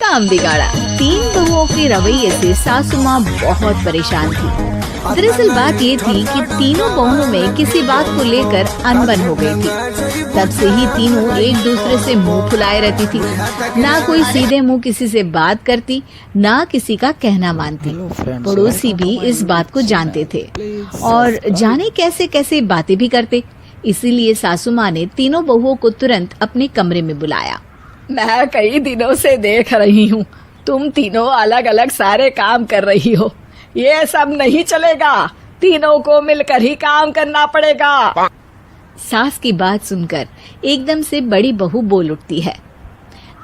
काम बिगाड़ा। 3 बहुओं के रवैये से सासू माँ बहुत परेशान थी। दरअसल बात ये थी कि तीनों बहुओं में किसी बात को लेकर अनबन हो गई थी। तब से ही तीनों एक दूसरे से मुंह फुलाए रहती थी। ना कोई सीधे मुंह किसी से बात करती, ना किसी का कहना मानती। पड़ोसी भी इस बात को जानते थे और जाने कैसे कैसे बातें भी करते। इसीलिए सासू माँ ने तीनों बहुओं को तुरंत अपने कमरे में बुलाया। मैं कई दिनों से देख रही हूँ, तुम तीनों अलग अलग सारे काम कर रही हो। ये सब नहीं चलेगा, तीनों को मिलकर ही काम करना पड़ेगा। सास की बात सुनकर एकदम से बड़ी बहू बोल उठती है।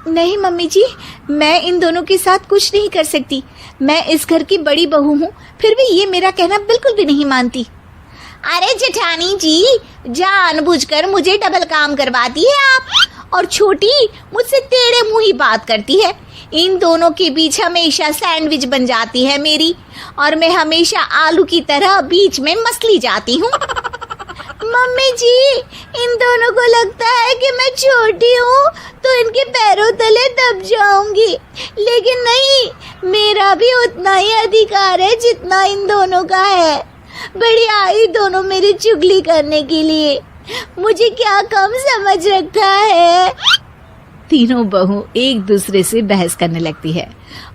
नहीं मम्मी जी, मैं इन दोनों के साथ कुछ नहीं कर सकती। मैं इस घर की बड़ी बहू हूँ, फिर भी ये मेरा कहना बिल्कुल भी नहीं मानती। अरे जेठानी जी, जानबूझकर मुझे डबल काम करवाती है आप। और छोटी मुझसे टेढ़े मुंह ही बात करती है। इन दोनों के बीच हमेशा सैंडविच बन जाती है मेरी, और मैं हमेशा आलू की तरह बीच में मसली जाती हूँ। मम्मी जी, इन दोनों को लगता है कि मैं छोटी हूँ तो इनके पैरों तले दब जाऊंगी, लेकिन नहीं, मेरा भी उतना ही अधिकार है जितना इन दोनों का है। बढ़िया आई दोनों मेरी चुगली करने के लिए, मुझे क्या कम समझ रखा है। तीनों बहू एक दूसरे से बहस करने लगती है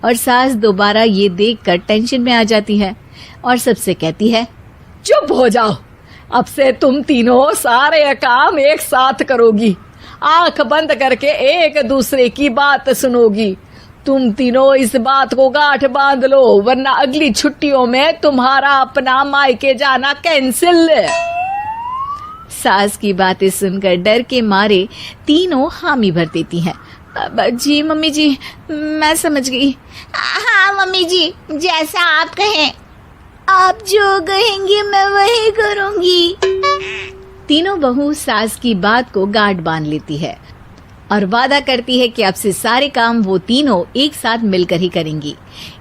और सास दोबारा ये देखकर टेंशन में आ जाती है और सबसे कहती है, चुप हो जाओ, अब से तुम तीनों सारे काम एक साथ करोगी। आंख बंद करके एक दूसरे की बात सुनोगी। तुम तीनों इस बात को गांठ बांध लो, वरना अगली छुट्टियों में तुम्हारा अपना मायके जाना कैंसिल। सास की बातें सुनकर डर के मारे तीनों हामी भर देती हैं। जी मम्मी जी, मैं समझ गई। हाँ मम्मी जी, जैसा आप कहें। आप जो कहेंगी मैं वही करूंगी। तीनों बहू सास की बात को गांठ बांध लेती है और वादा करती है कि अब से सारे काम वो तीनों एक साथ मिलकर ही करेंगी।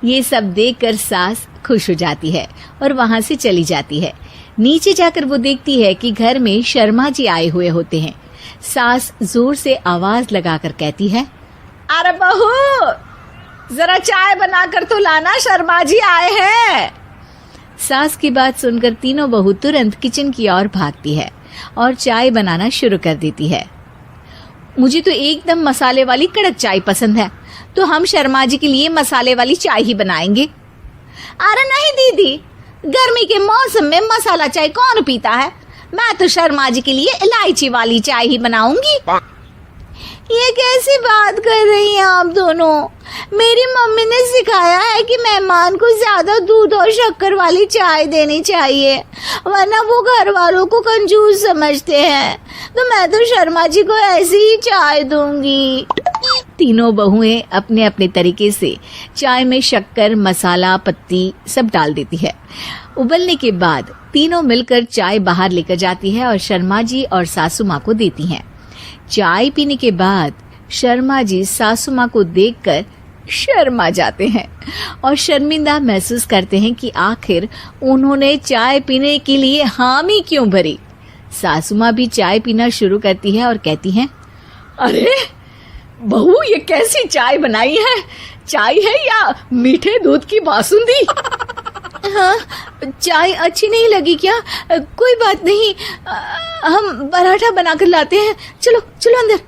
ये सब देखकर सास खुश हो जाती है और वहाँ से चली जाती है। नीचे जाकर वो देखती है कि घर में शर्मा जी आए हुए होते हैं। सास जोर से आवाज लगाकर कहती है, अरे बहू, जरा चाय बनाकर तो लाना, शर्मा जी आए हैं। सास की बात सुनकर तीनों बहू तुरंत किचन की ओर भागती है और चाय बनाना शुरू कर देती है। मुझे तो एकदम मसाले वाली कड़क चाय पसंद है, तो हम शर्मा जी के लिए मसाले वाली चाय ही बनाएंगे। अरे नहीं दीदी, गर्मी के मौसम में मसाला चाय कौन पीता है? मैं तो शर्मा जी के लिए इलायची वाली चाय ही बनाऊंगी। ये कैसी बात कर रही हैं आप दोनों? मेरी मम्मी ने सिखाया है कि मेहमान को ज्यादा दूध और शक्कर वाली चाय देनी चाहिए, वरना वो घर वालों को कंजूस समझते हैं। तो मैं तो शर्मा जी को ऐसी ही चाय दूंगी। तीनों बहुएं अपने अपने तरीके से चाय में शक्कर, मसाला, पत्ती सब डाल देती है। उबलने के बाद तीनों मिलकर चाय बाहर लेकर जाती है और शर्मा जी और सासू माँ को देती हैं। चाय पीने के बाद शर्मा जी सासू माँ को देखकर शर्मा जाते हैं और शर्मिंदा महसूस करते हैं कि आखिर उन्होंने चाय पीने के लिए हामी क्यों भरी। सासू माँ भी चाय पीना शुरू करती है और कहती हैं, अरे बहू, ये कैसी चाय बनाई है? चाय है या मीठे दूध की बासुंदी? हाँ, चाय अच्छी नहीं लगी क्या? कोई बात नहीं, हम पराठा बनाकर लाते हैं। चलो चलो अंदर।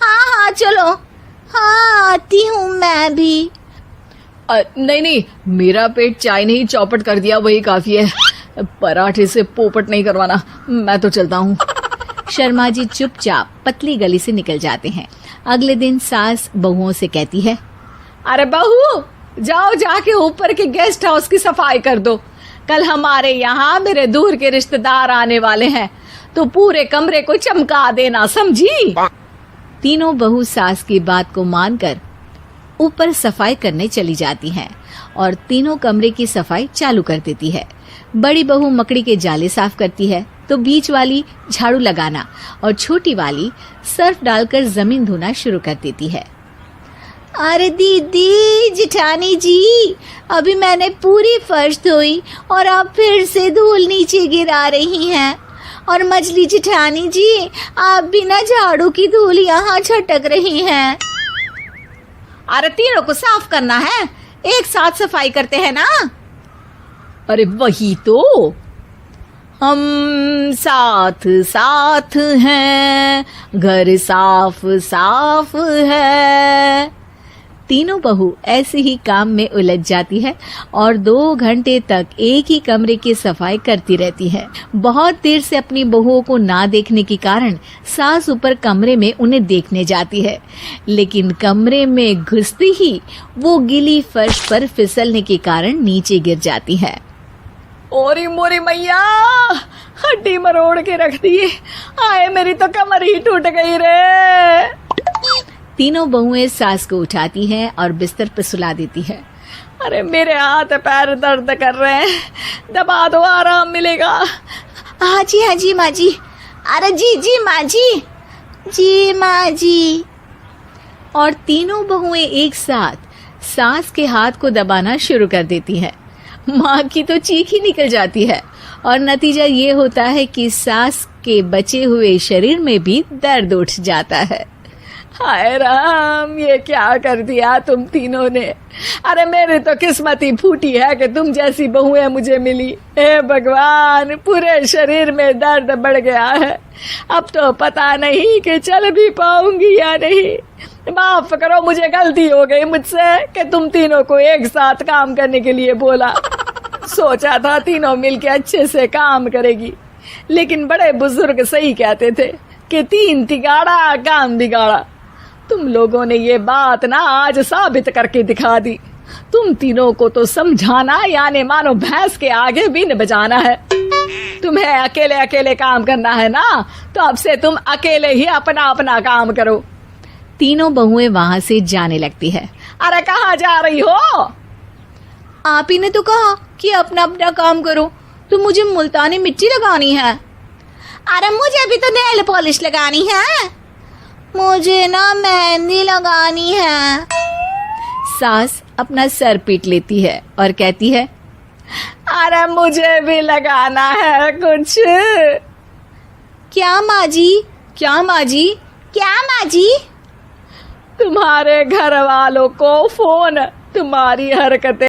हाँ हाँ चलो। हाँ आती हूँ मैं भी। नहीं नहीं, मेरा पेट चाय ने ही चौपट कर दिया, वही काफी है। पराठे से पोपट नहीं करवाना, मैं तो चलता हूँ। शर्मा जी चुपचाप पतली गली से निकल जाते हैं। अगले दिन सास बहुओं से कहती है, अरे बहू, जाओ जाके ऊपर के गेस्ट हाउस की सफाई कर दो। कल हमारे यहाँ मेरे दूर के रिश्तेदार आने वाले हैं, तो पूरे कमरे को चमका देना, समझी? तीनों बहू सास की बात को मानकर ऊपर सफाई करने चली जाती हैं और तीनों कमरे की सफाई चालू कर देती है। बड़ी बहू मकड़ी के जाले साफ करती है, तो बीच वाली झाड़ू लगाना और छोटी वाली सर्फ डालकर जमीन धोना शुरू कर देती है। अरे दीदी, जेठानी जी, अभी मैंने पूरी फर्श धोई और आप फिर से धूल नीचे गिरा रही हैं। और मछली जेठानी जी, आप बिना झाड़ू की धूल यहाँ छटक रही हैं। अरे तीनों को साफ करना है, एक साथ सफाई करते हैं ना। अरे वही तो, हम साथ साथ हैं, घर साफ साफ है। तीनों बहू ऐसे ही काम में उलझ जाती है और 2 घंटे तक एक ही कमरे की सफाई करती रहती है। बहुत देर से अपनी बहुओं को ना देखने के कारण सास ऊपर कमरे में उन्हें देखने जाती है, लेकिन कमरे में घुसती ही वो गीली फर्श पर फिसलने के कारण नीचे गिर जाती है। ओरी मोरी मैया, हड्डी मरोड़ के रख दी। आए मेरी तो कमर ही टूट गई रे। तीनों बहुएं सास को उठाती हैं और बिस्तर पर सुला देती है। अरे मेरे हाथ पैर दर्द कर रहे हैं, दबा दो, आराम मिलेगा। हाँ जी माँ जी। अरे जी माँ जी माँ जी। और तीनों बहुएं एक साथ सास के हाथ को दबाना शुरू कर देती हैं। माँ की तो चीख ही निकल जाती है और नतीजा ये होता है कि सास के बचे हुए शरीर में भी दर्द उठ जाता है। हाय राम, ये क्या कर दिया तुम तीनों ने। अरे मेरी तो किस्मत ही फूटी है कि तुम जैसी बहुएं मुझे मिली। हे भगवान, पूरे शरीर में दर्द बढ़ गया है। अब तो पता नहीं कि चल भी पाऊंगी या नहीं। माफ करो, मुझे गलती हो गई मुझसे कि तुम तीनों को एक साथ काम करने के लिए बोला। सोचा था तीनों मिलके अच्छे से काम करेगी, लेकिन बड़े बुजुर्ग सही कहते थे कि 3 तिगाड़ा काम बिगाड़ा। तुम लोगों ने ये बात ना आज साबित करके दिखा दी। तुम तीनों को तो समझाना यानी मानो भैंस के आगे बीन बजाना है। तुम्हें अकेले अकेले काम करना है ना, तो अब से तुम अकेले ही अपना अपना काम करो। तीनों बहुएं वहां से जाने लगती है। अरे कहाँ जा रही हो? आप ही ने तो कहा कि अपना अपना काम करो, तो मुझे मुल्तानी मिट्टी लगानी है। अरे मुझे भी तो नेल पॉलिश लगानी है, मुझे ना मेहंदी लगानी है। सास अपना सर पीट लेती है और कहती है, अरे मुझे भी लगाना है कुछ। क्या माँ जी? क्या माँ जी? क्या माँ जी? तुम्हारे घर वालों को फोन, तुम्हारी हरकतें